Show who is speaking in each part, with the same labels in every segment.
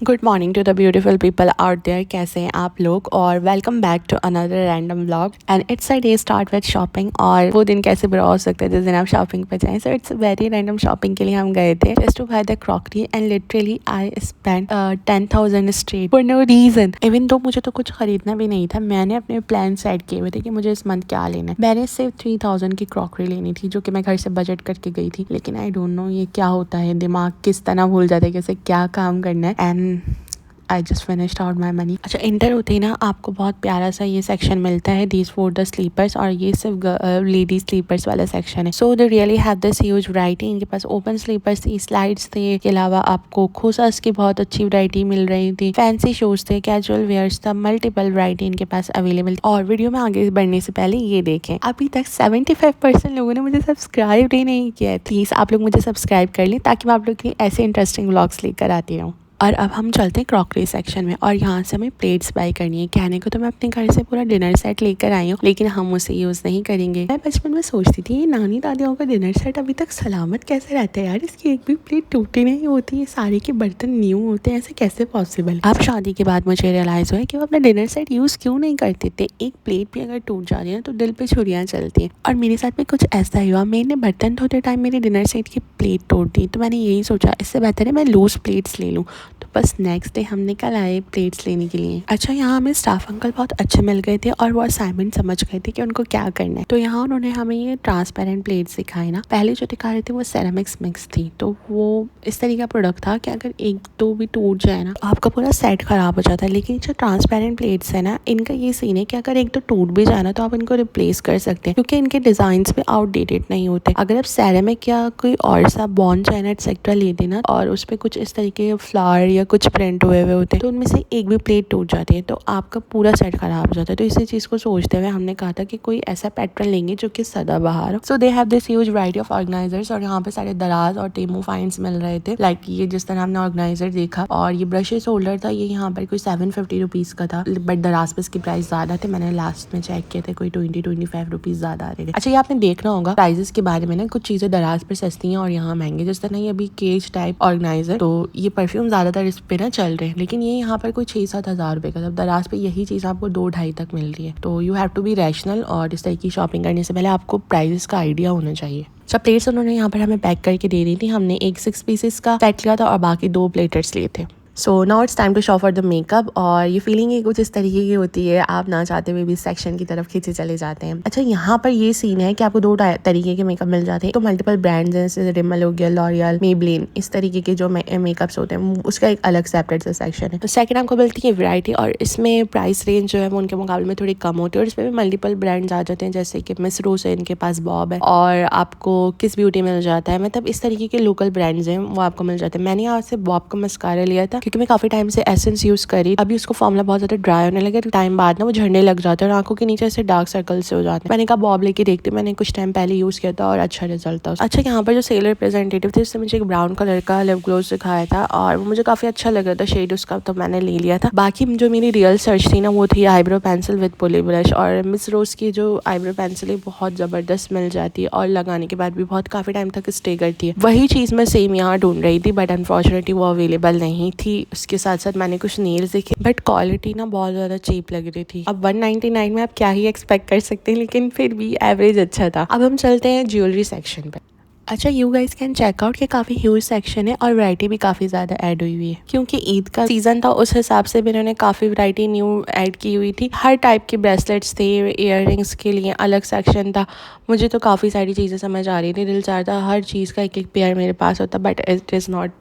Speaker 1: Good morning to the beautiful people out there. कैसे हैं आप लोग? और welcome back to another random vlog and it's a day start with shopping. और वो दिन कैसे बुरा हो सकता है जिस दिन आप शॉपिंग पे जाएं। So it's very random shopping के लिए हम गए थे just to buy the crockery and literally I spend 10,000 straight for no reason. Even तो मुझे तो कुछ खरीदना भी नहीं था, मैंने अपने प्लान सेट किए हुए थे कि मुझे इस मंथ क्या लेना है। मैंने सिर्फ 3,000 की क्रॉकरी लेनी थी जो कि मैं घर से बजट करके गई थी, लेकिन आई डोंट नो ये क्या होता है, दिमाग किस तरह भूल जाता है कैसे क्या काम करना है। And I just finished out my money. अच्छा, इंटर होते ही ना आपको बहुत प्यारा सा ये सेक्शन मिलता है, दीज फॉर द स्लीपर्स, और ये सिर्फ लेडीज स्लीपर्स वाला सेक्शन है। So they really have this huge variety. इनके पास ओपन स्लीपर्स थी, स्लाइड्स थे, इसके अलावा आपको खोसास की बहुत अच्छी वैरायटी मिल रही थी, फैंसी शूज थे, कैजुअल वेयर्स था, मल्टीपल वैरायटी इनके पास अवेलेबल। और वीडियो में आगे बढ़ने से पहले ये देखें, अभी तक 75% लोगों ने मुझे सब्सक्राइब ही नहीं किया है। प्लीज़ आप लोग मुझे सब्सक्राइब कर लें ताकि मैं आप लोग के लिए ऐसे इंटरेस्टिंग व्लॉग्स लेकर आती रहूँ। और अब हम चलते हैं क्रॉकरी सेक्शन में, और यहाँ से हमें प्लेट्स बाय करनी है। कहने को तो मैं अपने घर से पूरा डिनर सेट लेकर आई हूँ, लेकिन हम उसे यूज़ नहीं करेंगे। मैं बचपन में सोचती थी ये नानी दादियों का डिनर सेट अभी तक सलामत कैसे रहता है यार, इसकी एक भी प्लेट टूटी नहीं होती है, सारे के बर्तन न्यू होते हैं, ऐसे कैसे पॉसिबल। अब शादी के बाद मुझे रियलाइज़ हुआ कि वो अपना डिनर सेट यूज़ क्यों नहीं करते थे। एक प्लेट भी अगर टूट जाती है ना तो दिल पे छुरियाँ चलती हैं, और मेरे साथ भी कुछ ऐसा ही हुआ। मैंने बर्तन धोते टाइम मेरे डिनर सेट की प्लेट तोड़ दी, तो मैंने यही सोचा इससे बेहतर है मैं लूज़ प्लेट्स ले लूँ। तो बस नेक्स्ट डे हम निकल आए प्लेट्स लेने के लिए। अच्छा, यहाँ हमें स्टाफ अंकल बहुत अच्छे मिल गए थे और वो असाइनमेंट समझ गए थे कि उनको क्या करना है। तो यहाँ उन्होंने हमें ये ट्रांसपेरेंट प्लेट्स दिखाई ना। पहले जो दिखा रहे थे वो सेरामिक्स मिक्स थी, तो वो इस तरीके का प्रोडक्ट था कि अगर एक दो भी टूट जाए ना तो आपका पूरा सेट खराब हो जाता है। लेकिन जो ट्रांसपेरेंट प्लेट्स है ना, इनका ये सीन है कि अगर एक तो टूट भी जाए ना तो आप इनको रिप्लेस कर सकते हैं, क्योंकि इनके डिजाइन भी आउटडेटेड नहीं होते। अगर आप सेरामिक या कोई और सा बॉन्ड चाइना एक्सेट्रा ले देना और उस पर कुछ इस तरीके के फ्लावर या कुछ प्रिंट हुए होते हैं तो उनमें से एक भी प्लेट टूट जाती है तो आपका पूरा सेट खराब हो जाता है। तो इसी चीज़ को सोचते हुए हमने कहा था कि कोई ऐसा पैटर्न लेंगे जो कि सदाबहार हो। So they have this huge variety of organisers, और यहाँ पे सारे दराज और टेमो फाइंस मिल रहे थे। लाइक ये जिस तरह हमने ऑर्गेनाइजर देखा, और ये ब्रशेस होल्डर था, ये यहाँ पर कोई 750 रुपीज़ का था, बट दराज पे इसकी प्राइस ज़्यादा थे। मैंने लास्ट में चेक किए थे कोई 20-25 रुपीज़ ज़्यादा आ रहे थे। अच्छा, ये आपने देखना होगा प्राइजेस के बारे में ना, कुछ चीज़ें दराज पर सस्ती हैं और यहाँ महंगी। जिस तरह ये अभी केज टाइप ऑर्गेनाइजर, तो ये परफ्यूम ज़्यादातर इस पे ना चल रहे हैं, लेकिन ये यहाँ पर कोई 6-7 हज़ार रुपये का था। दराज पे यही चीज़ आपको 2-2.5 तक मिल रही है। तो you have to be rational, और इस तरह की शॉपिंग करने से पहले आपको प्राइजेस का आइडिया होना चाहिए। सब प्लेट्स उन्होंने यहाँ पर हमें पैक करके दे रही थी। हमने एक 6 पीसेस का सेट लिया था और बाकी 2 प्लेटर्स लिए थे। So now it's time to shop for the makeup, और ये फीलिंग ही कुछ इस तरीके की होती है, आप ना चाहते हुए भी सेक्शन की तरफ खींचे चले जाते हैं। अच्छा, यहाँ पर ये सीन है कि आपको 2 तरीके के मेकअप मिल जाते हैं। तो मल्टीपल ब्रांड्स हैं, जैसे रिमल हो गया, लॉरियल, मेबलिन, इस तरीके के जो मेकअप्स होते हैं उसका एक अलग सेपरेट सा सेक्शन है। तो सेकंड आपको मिलती है वैरायटी, और इसमें प्राइस रेंज जो है वो उनके मुकाबले में थोड़ी कम होती है, और इसमें भी मल्टीपल ब्रांड्स आ जाते हैं, जैसे कि मिस रोज है, इनके पास बॉब है, और आपको किस ब्यूटी मिल जाता है। मतलब इस तरीके के लोकल ब्रांड्स हैं वो आपको मिल जाते हैं। मैंने यहाँ से बॉब का मस्कारा लिया था क्योंकि मैं काफी टाइम से एसेंस यूज करी, अभी उसको फॉर्मूला बहुत ज्यादा ड्राई होने लगे, टाइम बाद ना वो झड़ने लग जाते हैं और आंखों के नीचे ऐसे डार्क सर्कल से हो जाते हैं। मैंने कहा बॉब लेके देखती, मैंने कुछ टाइम पहले यूज किया था और अच्छा रिजल्ट था। अच्छा, यहाँ पर जो सेल रिप्रेजेंटेटिव थे उससे मुझे एक ब्राउन कलर का लिप ग्लोस दिखाया था और वो मुझे काफी अच्छा लग रहा था शेड उसका, तो मैंने ले लिया था। बाकी जो मेरी रियल सर्च थी ना वो थी eyebrow pencil with pulley brush, और मिस रोज की जो आईब्रो पेंसिल है बहुत जबरदस्त मिल जाती है और लगाने के बाद भी बहुत काफी टाइम तक स्टे करती है। वही चीज मैं सेम यहाँ ढूंढ रही थी, बट अनफॉर्चुनेटली वो अवेलेबल नहीं थी। उसके साथ साथ मैंने कुछ नेल्स देखे, बट क्वालिटी ना बहुत ज़्यादा चीप लग रही थी। अब 199 में आप क्या ही एक्सपेक्ट कर सकते हैं, लेकिन फिर भी एवरेज अच्छा था। अब हम चलते हैं ज्वेलरी सेक्शन पे। अच्छा, यू गाइस कैन चेकआउट कि काफ़ी ह्यूज सेक्शन है और वैरायटी भी काफ़ी ज़्यादा ऐड हुई हुई है, क्योंकि ईद का सीज़न था उस हिसाब से भी इन्होंने काफ़ी वैरायटी न्यू ऐड की हुई थी। हर टाइप के ब्रेसलेट्स थे, इयररिंग्स के लिए अलग सेक्शन था। मुझे तो काफ़ी सारी चीज़ें समझ आ रही थी, दिल चाहता हर चीज़ का एक एक पेयर मेरे पास होता, but it is not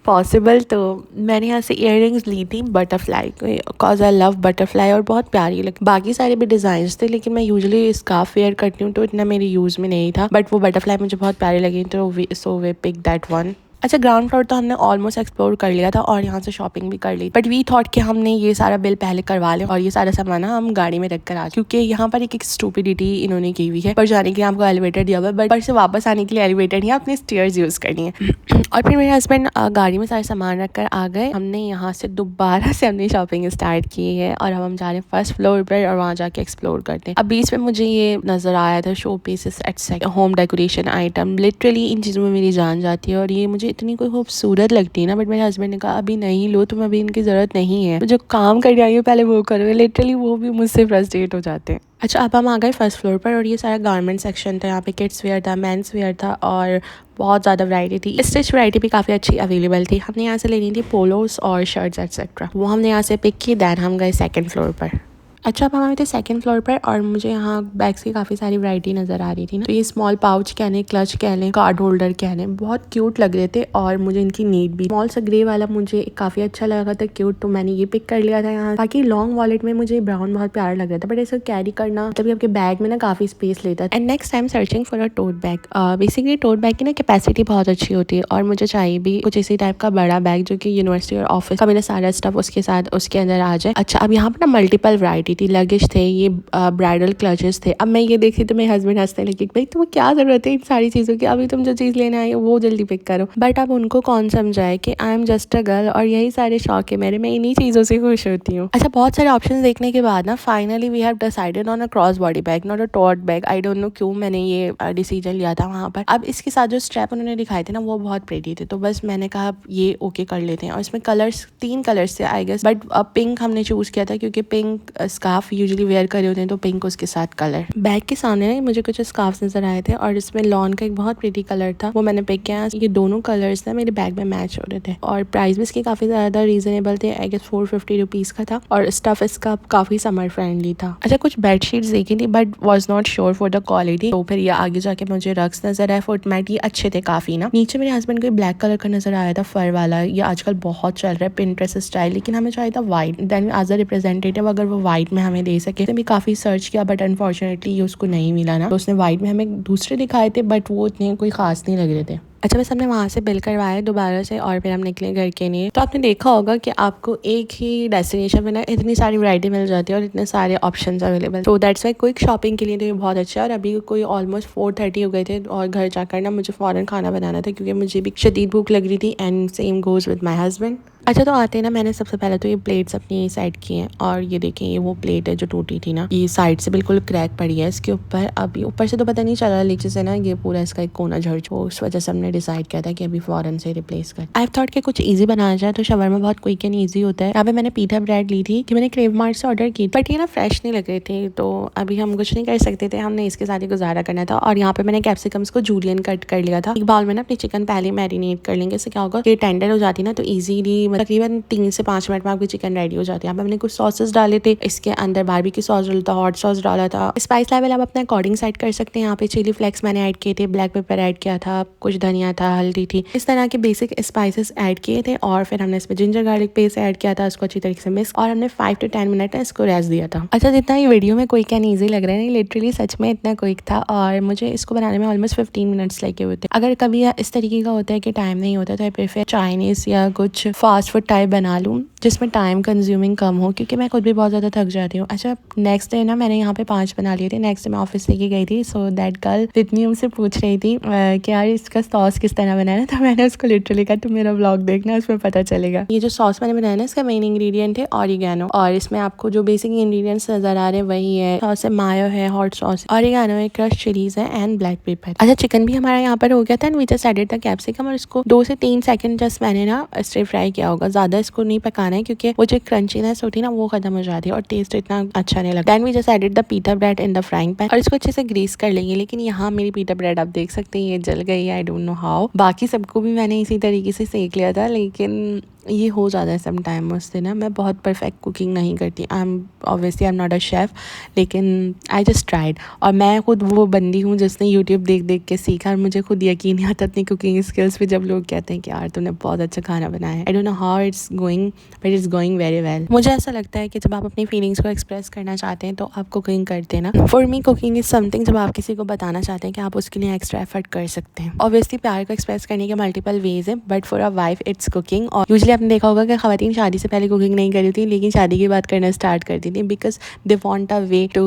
Speaker 1: possible. तो मैंने यहाँ से इयररिंग्स ली थी butterfly, because I love butterfly, और बहुत प्यारी लगी। बाकी सारे भी डिज़ाइंस थे, लेकिन मैं यूजुअली स्कार्फ वेयर करती हूँ तो इतना मेरे यूज़ में नहीं था, बट वो बटरफ्लाई मुझे बहुत प्यारी लगी, तो सो वे पिक दैट वन। अच्छा, ग्राउंड फ्लोर तो हमने ऑलमोस्ट एक्सप्लोर कर लिया था और यहाँ से शॉपिंग भी कर ली, बट वी थॉट कि हमने ये सारा बिल पहले करवा लें और ये सारा सामान हम गाड़ी में रख कर आ, क्योंकि यहाँ पर एक स्टूपिडिटी इन्होंने की हुई है। पर जाने के लिए आपको एलिवेटर दिया हुआ है, बट पर से वापस आने के लिए एलिवेटर नहीं, अपने स्टेयर्स यूज़ करनी है। और फिर मेरे हस्बैंड गाड़ी में सारे सामान रख कर आ गए। हमने यहाँ से दोबारा से अपनी शॉपिंग स्टार्ट की है और अब हम जा रहे हैं फर्स्ट फ्लोर पर और वहाँ जाके एक्सप्लोर करते हैं। अब बीच में मुझे ये नज़र आया था show pieces etcetera, home decoration item. Literally in चीज़ों में मेरी जान जाती है और ये मुझे इतनी कोई खूबसूरत लगती है ना, बट मेरे हस्बैंड ने कहा अभी नहीं लो, तुम्हें अभी इनकी ज़रूरत नहीं है, तो जो काम कर आई हो पहले वो करो। लिटरली वो भी मुझसे फ्रस्ट्रेट हो जाते हैं। अच्छा, अब हम आ गए फर्स्ट फ्लोर पर और ये सारा गारमेंट सेक्शन था। यहाँ पे किड्स वेयर था, मेंस वेयर था और बहुत ज़्यादा वैरायटी थी। स्टिच वैरायटी भी काफ़ी अच्छी अवेलेबल थी। हमने यहाँ से लेनी थी पोलोस और शर्ट्स एक्सेट्रा, वो हमने यहाँ से पिक की। दैन हम गए सेकंड फ्लोर पर। अच्छा, अब हम थे सेकंड फ्लोर पर और मुझे यहाँ बैग्स की काफ़ी सारी वैरायटी नज़र आ रही थी ना। तो ये स्मॉल पाउच कह लें, क्लच कह लें, कार्ड होल्डर कह लें, बहुत क्यूट लग रहे थे और मुझे इनकी नीड भी। स्मॉल सा ग्रे वाला मुझे काफ़ी अच्छा लगा था, क्यूट, तो मैंने ये पिक कर लिया था यहाँ। बाकी लॉन्ग वॉलेट में मुझे ब्राउन बहुत प्यारा लग रहा था, बट ऐसा कैरी करना तभी आपके बैग में ना काफ़ी स्पेस लेता है। And next time searching for a tote bag. Basically tote bag की ना कैपेसिटी बहुत अच्छी होती है और मुझे चाहिए भी कुछ इसी टाइप का बड़ा बैग जो कि यूनिवर्सिटी और ऑफिस का मेरा सारा स्टफ उसके साथ उसके अंदर आ जाए। अच्छा, अब यहाँ पर ना मल्टीपल वैरायटी थी, लगेज थे, ये ब्राइडल क्लचेस थे। अब मैं ये देखी तो मेरे हस्बैंड हंसने लगे, भाई तुम्हें क्या जरूरत है इन सारी चीज़ों की, अभी तुम जो चीज़ लेने आई हो वो जल्दी पिक करो। बट अब उनको कौन समझाए कि I am just a girl और यही सारे शौक है मेरे, मैं इन्हीं चीज़ों से खुश होती हूँ। अच्छा, बहुत सारे ऑप्शन देखने के बाद ना finally we have decided on a cross body bag, not a tote bag. I don't know क्यों मैंने ये डिसीजन लिया था वहाँ पर। अब इसके साथ जो स्ट्रैप उन्होंने दिखाए थे ना वो बहुत प्रेटी थे, तो बस मैंने कहा ये ओके कर लेते हैं। और इसमें कलर्स 3 कलर्स थे आई गेस, बट पिंक हमने चूज किया था क्योंकि पिंक स्कार्फ यूजुअली वेयर करे होते हैं, तो पिंक उसके साथ कलर। बैग के सामने मुझे कुछ स्कार्फ नजर आए थे और इसमें लॉन का एक बहुत प्रीटी कलर था, वो मैंने पिक किया। ये दोनों कलर्स ना मेरे बैग में मैच हो रहे थे और प्राइस भी इसके काफी ज्यादा रीजनेबल थे। आई गेस 450 रुपीज का था और स्टफ इसका काफी समर फ्रेंडली था। अच्छा, कुछ बेडशीट्स देखी थी but was not sure for the quality, तो फिर ये आगे जाके मुझे रक्स नजर आए, फुट मैट, ये अच्छे थे काफी ना। नीचे मेरे हस्बैंड को ब्लैक कलर का नजर आया था, फर वाला, ये आजकल बहुत चल रहा है पिंटरेस्ट स्टाइल, लेकिन हमें चाहिए था white. Then as a representative अगर वो व्हाइट में हमें दे सके, तो भी काफी सर्च किया बट अनफॉर्चुनेटली ये उसको नहीं मिला ना, तो उसने व्हाइट में हमें दूसरे दिखाए थे बट वो इतने कोई खास नहीं लग रहे थे। अच्छा, बस हमने वहाँ से बिल करवाया दोबारा से और फिर हम निकले घर के लिए। तो आपने देखा होगा कि आपको एक ही डेस्टिनेशन में ना इतनी सारी वैरायटी मिल जाती है और इतने सारे ऑप्शंस अवेलेबल, तो दैट्स वाई क्विक शॉपिंग के लिए तो ये बहुत अच्छा है। और अभी कोई ऑलमोस्ट 4:30 हो गए थे और घर जाकर ना मुझे फ़ौरन खाना बनाना था क्योंकि मुझे भी शदीद भूख लग रही थी and same goes with my husband. अच्छा, तो आते हैं ना, मैंने सबसे पहले तो ये प्लेट्स अपनी साइड की हैं और ये देखें, ये वो प्लेट है जो टूटी थी ना, ये साइड से बिल्कुल क्रैक पड़ी है इसके ऊपर। अभी ऊपर से तो पता नहीं चला, नीचे से ना ये पूरा इसका एक कोना झड़ चुका, उस वजह से हमने डिसाइड किया था कि अभी फौरन से रिप्लेस कर। आई थॉट कि कुछ इजी बनाया जाए, तो शवरमा बहुत क्विक एंड ईजी होता है। यहाँ पे मैंने पीठा ब्रेड ली थी कि मैंने क्रेव मार्ट से ऑर्डर की, बट ये ना फ्रेश नहीं लग रही थी, तो अभी हम कुछ नहीं कर सकते थे, हमने इसके साथ ही गुजारा करना था। और यहाँ पे मैंने कैप्सिकम्स को जूलियन कट कर लिया था। एक बाउल में ना अपनी चिकन पहले मैरिनेट कर लेंगे, इससे क्या होगा कि टेंडर हो जाती है ना, तो ईजीली तकरीबन 3 से 5 मिनट में आपकी चिकन रेडी हो जाती है। यहाँ पे मैंने कुछ सॉसेस डाले थे, इसके अंदर बारबेक्यू सॉस डाला था, हॉट सॉस डाला था। स्पाइस लेवल आप अपने अकॉर्डिंग सेट कर सकते हैं। यहाँ पे चिली फ्लेक्स मैंने ऐड किए थे, ब्लैक पेपर ऐड किया था, कुछ धनिया था, हल्दी थी, इस तरह के बेसिक स्पाइसेस ऐड किए थे। और फिर हमने इसमें जिंजर गार्लिक पेस्ट ऐड किया था, उसको अच्छी तरीके से मिक्स, और हमने 5 to 10 मिनट इसको रेस्ट दिया था। अच्छा, जितना ये वीडियो में कोई क्या ईजी लग रहा है, नहीं लिटरली सच में इतना क्विक था और मुझे इसको बनाने में ऑलमोस्ट 15 मिनट्स लगे हुए थे। अगर कभी इस तरीके का होता है कि टाइम नहीं होता, तो आई प्रेफर चाइनीज या कुछ फास्ट फूड टाइप बना लूँ जिसमें टाइम कंज्यूमिंग कम हो, क्योंकि मैं खुद भी बहुत ज़्यादा थक जाती हूँ। अच्छा, नेक्स्ट डे ना मैंने यहाँ पे 5 बना लिए थे। नेक्स्ट डे मैं ऑफिस लेके गई थी, so that girl with me मुझसे पूछ रही थी कि यार इसका सॉस किस तरह बनाना, तो मैंने उसको लिटरली कहा तुम मेरा व्लॉग देखना, उसमें पता चलेगा। ये जो सॉस मैंने बनाया ना, इसका मेन इंग्रेडिएंट है ऑरिगेनो, और इसमें आपको जो बेसिक इंग्रेडिएंट्स नजर आ रहे हैं वही है, सॉस है, मायो है, हॉट सॉस, ऑरिगेनो है, क्रश चिलीज है एंड ब्लैक पेपर। अच्छा, चिकन भी हमारा यहाँ पर हो गया था and we just added the capsicum, और इसको 2 से 3 सेकंड जस्ट मैंने ना स्टिर फ्राई किया होगा, ज्यादा इसको नहीं पकाना है क्योंकि वो जो क्रंचीनेस होती है ना वो खत्म हो जाती है और टेस्ट इतना अच्छा नहीं लगता। Then we just added the pita bread in the frying pan और इसको अच्छे से ग्रीस कर लेंगे। लेकिन यहाँ मेरी पीटा ब्रेड आप देख सकते हैं ये जल गई, आई डोंट नो हाउ। बाकी सबको भी मैंने इसी तरीके से सेक लिया था, लेकिन ये हो जाता है सम टाइम मुझसे ना, मैं बहुत परफेक्ट कुकिंग नहीं करती। I am not a chef, लेकिन आई जस्ट ट्राइड। और मैं खुद वो बंदी हूँ जिसने यूट्यूब देख देख के सीखा, और मुझे खुद यकीन नहीं आता अपनी कुकिंग स्किल्स पे जब लोग कहते हैं कि यार तुमने बहुत अच्छा खाना बनाया है। आई don't know how it's going but it's going very well. मुझे ऐसा लगता है कि जब आप अपनी फीलिंग्स को एक्सप्रेस करना चाहते हैं तो आप कुकिंग करते हैं ना। For me cooking is something, जब आप किसी को बताना चाहते हैं कि आप उसके लिए एक्स्ट्रा एफर्ट कर सकते हैं। ऑब्वियसली प्यार को एक्सप्रेस करने के मल्टीपल वेज है, but for a wife it's cooking. और यूजुअली आपने देखा होगा कि खवातीन शादी से पहले कुकिंग नहीं करी थी, लेकिन शादी के बाद करना स्टार्ट करती थी, because they want a way to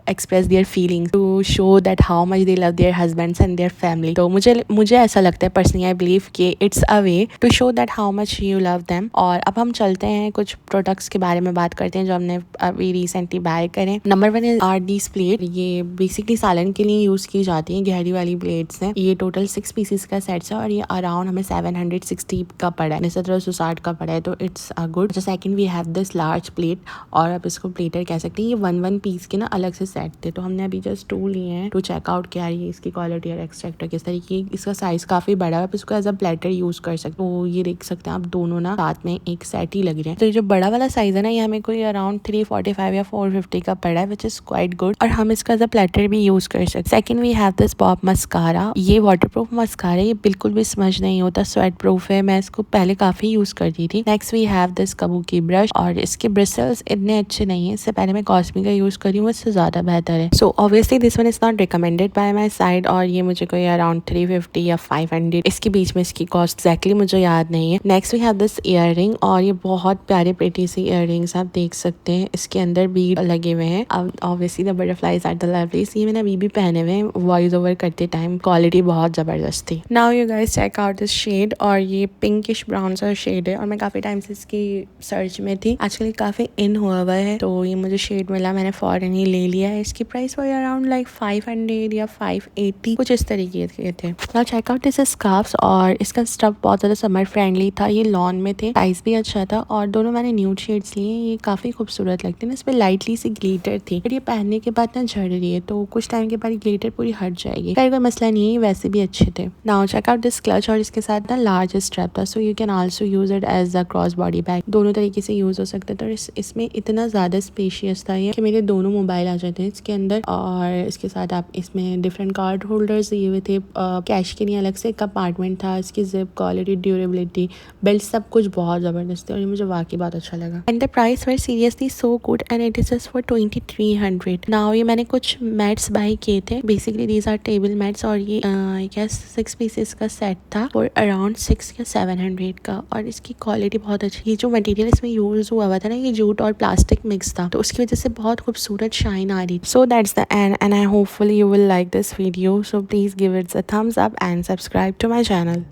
Speaker 1: express their feelings, to show that how much they love their husbands and their family. तो मुझे ऐसा लगता है पर्सनली, आई बिलीव कि it's a way to show that how much you love them. और अब हम चलते हैं कुछ प्रोडक्ट्स के बारे में बात करते हैं जो हमने अभी रिसेंटली बाय करें। Number 1 is are these plate. ये बेसिकली सालन के लिए यूज की जाती है, गहरी वाली प्लेट्स हैं। ये टोटल 6 पीसेस का सेट्स है और ये अराउंड हमें 760 का पड़ा है, 1760 का पड़ा है, तो it's a good. Second we have this large plate, और आप इसको प्लेटर कह सकते हैं। ये 1 पीस के ना अलग से सेट थे, तो हमने अभी जस्ट 2 लिए हैं टू चेकआउट क्या है इसकी क्वालिटी और एक्सट्रैक्टर किस तरीके। इसका साइज काफी बड़ा है, आप इसको एज अ प्लेटर यूज कर सकते हो। तो ये देख सकते हैं आप, दोनों ना साथ में एक सेट ही लग रहे हैं। तो ये जो बड़ा वाला साइज है ना, ये हमें कोई अराउंड 345 या 450 का पड़ा है, विच इज क्वाइट गुड, और हम इसका एज अ प्लेटर भी यूज कर सकते हैं। Second we have this pop mascara. ये वाटरप्रूफ मस्कारा, ये बिल्कुल भी स्मज नहीं होता, स्वेट प्रूफ है। मैं इसको पहले काफी यूज करती थी। Next we have this kabuki brush, और इसके ब्रिसल्स इतने अच्छे नहीं है। इससे पहले मैं कॉस्मी का यूज करी हूँ, इससे ज्यादा बेहतर है। So obviously this one is not recommended by my side, और ये मुझे कोई अराउंड 350 या 500 इसके बीच में इसकी कॉस्ट एक्जैक्टली मुझे याद नहीं है। Next we have this earring, और ये बहुत प्यारे प्रेटी सी इयररिंग्स आप देख सकते हैं, इसके अंदर बीड लगे हुए हैं। अब obviously the butterflies are the lovelies. ये मैंने अभी भी पहने हुए हैं वॉइस ओवर करते टाइम, क्वालिटी बहुत जबरदस्त थी। Now you guys check out this shade, और ये पिंकिश ब्राउन सा शेड है, और मैं काफी टाइम से इसकी सर्च में थी। आजकल काफी इन हुआ हुआ है, तो ये मुझे शेड मिला, मैंने फॉरन ही ले लिया है। इसकी प्राइस वो अराउंड लाइक 500 या 580 कुछ इस तरीके के थे। Now check out this scarfs, और इसका स्टफ बहुत ज़्यादा समर फ्रेंडली था, ये लॉन में थे, प्राइस भी अच्छा था, और दोनों मैंने न्यूड शेड्स लिए। ये काफ़ी खूबसूरत लगते हैं, इस पर लाइटली सी ग्लिटर थी, बट ये पहनने के बाद ना झड़ रही है, तो कुछ टाइम के बाद ग्लिटर पूरी हट जाएगी। खैर कोई मसला नहीं है, वैसे भी अच्छे थे। Now check out this clutch, और इसके साथ ना लार्ज स्ट्रैप था, so you can also use it as a cross body bag. दोनों तरीके से यूज हो सकता है। तो इसमें इतना ज़्यादा स्पेशियस था ये कि मेरे दोनों मोबाइल आ जाते हैं इसके अंदर, और इसके साथ आप इसमें डिफरेंट कार्ड होल्डर्स दिए हुए थे, कैश के लिए अलग से एक कंपार्टमेंट था। इसकी जिप, क्वालिटी, ड्यूरेबिलिटी, बेल्ट, सब कुछ बहुत ज़बरदस्त है, और ये मुझे वाकई बहुत अच्छा लगा। And the price were seriously so good, and it is just for 2300। Now ये मैंने कुछ मैट्स बाई किए थे, basically these are table mats, और ये आई गेस 6 पीसेस का सेट था फॉर अराउंड 6 या 700 का, और इसकी क्वालिटी बहुत अच्छी। ये जो मटेरियल इसमें यूज हुआ था ना, ये जूट और प्लास्टिक मिक्स था, तो उसकी वजह से बहुत खूबसूरत शाइन आ रही। So that's the end, and I hopefully you will like this video, so please give it a thumbs up and subscribe to my channel.